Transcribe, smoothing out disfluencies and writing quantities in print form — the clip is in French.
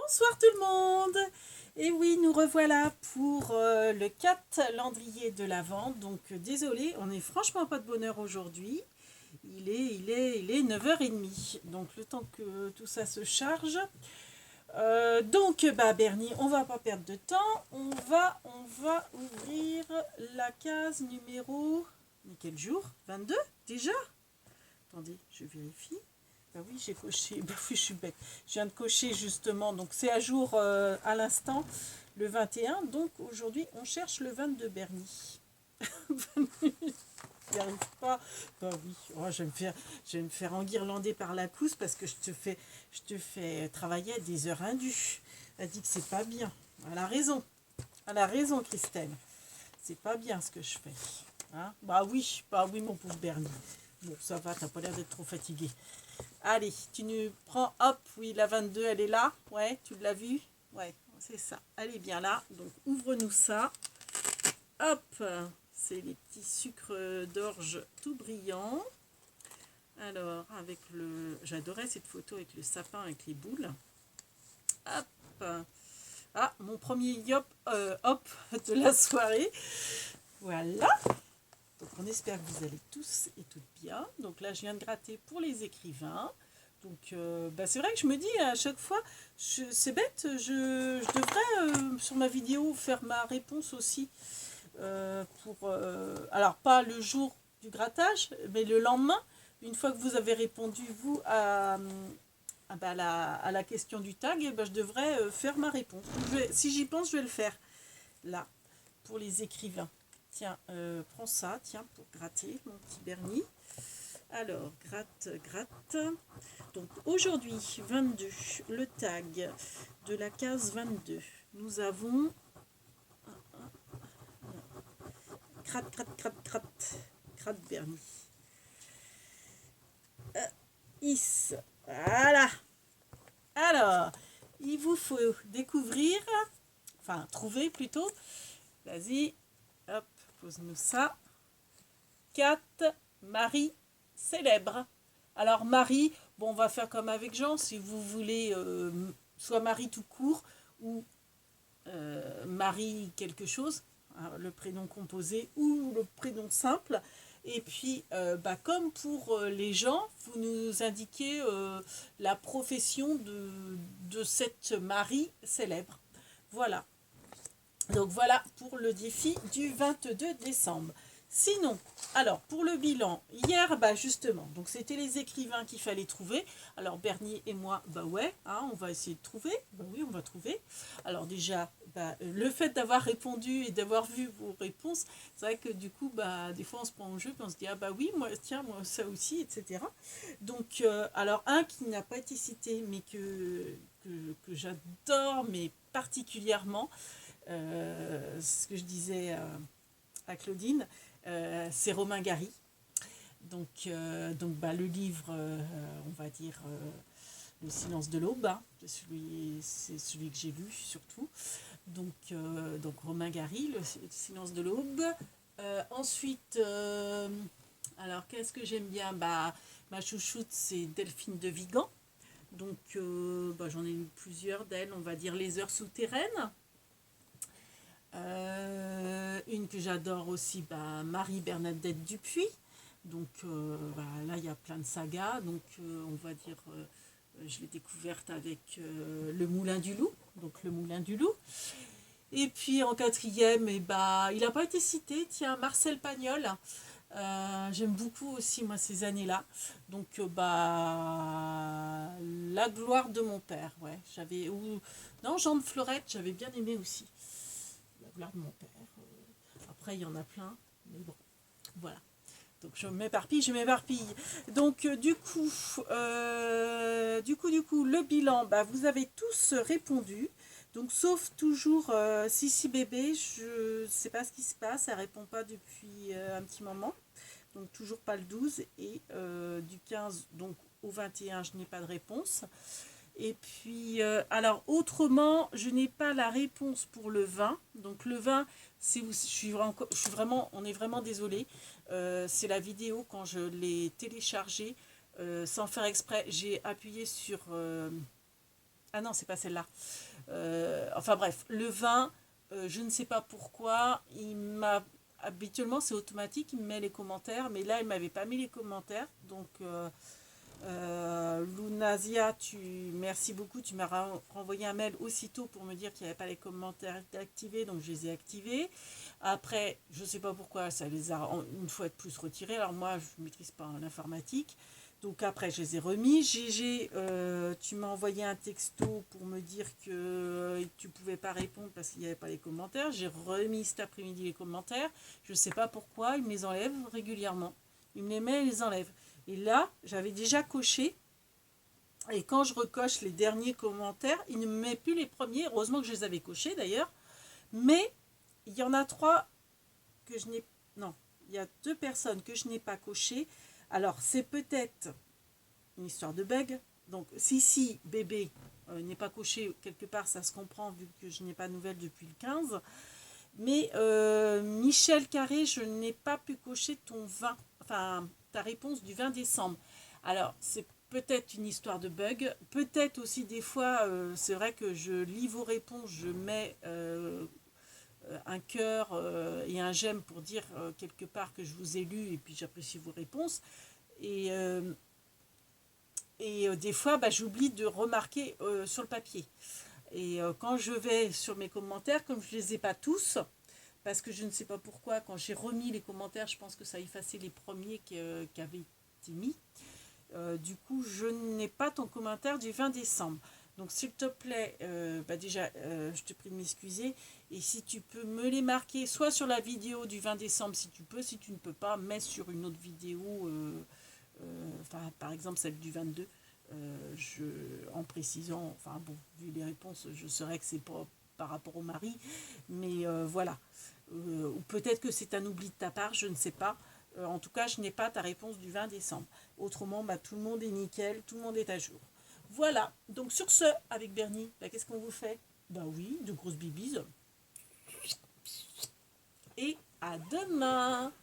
Bonsoir tout le monde. Et oui, nous revoilà pour le calendrier de l'Avent. Donc désolé, on n'est franchement pas de bonne heure aujourd'hui. Il est 9h30. Donc le temps que tout ça se charge. Bernie, on va pas perdre de temps. On va ouvrir la case numéro... Mais quel jour? 22 déjà? Attendez, je vérifie. Bah oui, j'ai coché. Bah oui, je suis bête. Je viens de cocher justement. Donc c'est à jour à l'instant, le 21. Donc aujourd'hui, on cherche le 22 Bernie. J'y arrive pas. Bah oui, oh, je vais me faire enguirlander par la cousse parce que je te fais travailler à des heures indues. Elle dit que c'est pas bien. Elle a raison, Christelle. C'est pas bien ce que je fais. Hein, bah oui, mon pauvre Bernie. Bon, ça va, t'as pas l'air d'être trop fatigué. Allez, tu nous prends, hop, oui, la 22, elle est là. Ouais, tu l'as vue? Ouais, c'est ça. Elle est bien là. Donc, ouvre-nous ça. Hop, c'est les petits sucres d'orge tout brillants. Alors, avec le... J'adorais cette photo avec le sapin, avec les boules. Hop. Ah, mon premier hop de la soirée. Voilà. Donc on espère que vous allez tous et toutes bien. Donc là je viens de gratter pour les écrivains. Donc c'est vrai que je me dis à chaque fois, c'est bête, je devrais sur ma vidéo faire ma réponse aussi. Alors pas le jour du grattage, mais le lendemain, une fois que vous avez répondu vous à la question du tag, je devrais faire ma réponse. Si j'y pense, je vais le faire là, pour les écrivains. Tiens, prends ça, tiens, pour gratter, mon petit Bernie. Alors, gratte. Donc, aujourd'hui, 22, le tag de la case 22. Nous avons... Gratte Bernie. Is. Voilà. Alors, il vous faut découvrir, enfin, trouver plutôt. Vas-y, hop, pose-nous ça. 4 Marie célèbre. Alors Marie, bon, on va faire comme avec Jean, si vous voulez, soit Marie tout court ou Marie quelque chose, hein, le prénom composé ou le prénom simple. Et puis, comme pour les gens, vous nous indiquez la profession de cette Marie célèbre. Voilà. Donc voilà pour le défi du 22 décembre. Sinon, alors pour le bilan, hier, justement, donc c'était les écrivains qu'il fallait trouver. Alors Bernier et moi, ouais, hein, on va essayer de trouver. Oui, on va trouver. Alors déjà, le fait d'avoir répondu et d'avoir vu vos réponses, c'est vrai que du coup, des fois on se prend au jeu et on se dit, ah oui, moi, tiens, moi ça aussi, etc. Donc, alors un qui n'a pas été cité, mais que j'adore, mais particulièrement, ce que je disais à Claudine, c'est Romain Gary. Donc, le livre, on va dire, Le silence de l'aube, hein, c'est celui que j'ai lu surtout. Donc Romain Gary, Le silence de l'aube. Ensuite, alors qu'est-ce que j'aime bien? Ma chouchoute, c'est Delphine de Vigan. Donc j'en ai lu plusieurs d'elles, on va dire Les heures souterraines. Une que j'adore aussi, Marie-Bernadette Dupuis. Donc là, il y a plein de sagas. Donc on va dire, je l'ai découverte avec Le Moulin du Loup. Donc Le Moulin du Loup. Et puis en quatrième, il n'a pas été cité, tiens, Marcel Pagnol. J'aime beaucoup aussi, moi, ces années-là. Donc, La gloire de mon père, ouais. Non, Jean de Florette, j'avais bien aimé aussi. La gloire de mon père. Après, il y en a plein, mais bon, voilà. Donc, je m'éparpille. Donc, du coup, le bilan, vous avez tous répondu. Donc, sauf toujours Sissi Bébé, je ne sais pas ce qui se passe, elle ne répond pas depuis un petit moment. Donc, toujours pas le 12. Et du 15 donc, au 21, je n'ai pas de réponse. Et puis, alors, autrement, je n'ai pas la réponse pour le 20. Donc, le 20, on est vraiment désolé. C'est la vidéo quand je l'ai téléchargée, sans faire exprès. J'ai appuyé sur Ah non, c'est pas celle-là. Enfin bref, le vin, je ne sais pas pourquoi, il m'a... Habituellement, c'est automatique, il me met les commentaires, mais là, il m'avait pas mis les commentaires. Donc, Lunasia, merci beaucoup. Tu m'as renvoyé un mail aussitôt pour me dire qu'il n'y avait pas les commentaires activés, donc je les ai activés. Après, je ne sais pas pourquoi, ça les a une fois de plus retirés. Alors moi, je ne maîtrise pas l'informatique. Donc après, je les ai remis. GG, tu m'as envoyé un texto pour me dire que tu ne pouvais pas répondre parce qu'il n'y avait pas les commentaires. J'ai remis cet après-midi les commentaires. Je ne sais pas pourquoi, il me les enlève régulièrement. Il me les met et les enlève. Et là, j'avais déjà coché. Et quand je recoche les derniers commentaires, il ne me met plus les premiers. Heureusement que je les avais cochés d'ailleurs. Mais il y en a 3 que je n'ai... Non, il y a 2 personnes que je n'ai pas cochées. Alors, c'est peut-être une histoire de bug. Donc, si bébé n'est pas coché, quelque part, ça se comprend vu que je n'ai pas de nouvelles depuis le 15. Mais Michel Carré, je n'ai pas pu cocher ton 20, enfin, ta réponse du 20 décembre. Alors, c'est peut-être une histoire de bug. Peut-être aussi des fois, c'est vrai que je lis vos réponses, je mets un cœur et un j'aime pour dire quelque part que je vous ai lu et puis j'apprécie vos réponses. Et, des fois, j'oublie de remarquer sur le papier. Et quand je vais sur mes commentaires, comme je ne les ai pas tous, parce que je ne sais pas pourquoi, quand j'ai remis les commentaires, je pense que ça a effacé les premiers qui avaient été mis. Du coup, je n'ai pas ton commentaire du 20 décembre. Donc, s'il te plaît, déjà, je te prie de m'excuser. Et si tu peux me les marquer, soit sur la vidéo du 20 décembre, si tu peux. Si tu ne peux pas, mais sur une autre vidéo, par exemple celle du 22, en précisant, enfin bon, vu les réponses, je saurais que c'est pas par rapport au mari. Mais voilà. Ou peut-être que c'est un oubli de ta part, je ne sais pas. En tout cas, je n'ai pas ta réponse du 20 décembre. Autrement, tout le monde est nickel, tout le monde est à jour. Voilà, donc sur ce, avec Bernie, qu'est-ce qu'on vous fait? Oui, de grosses bibises. Et à demain!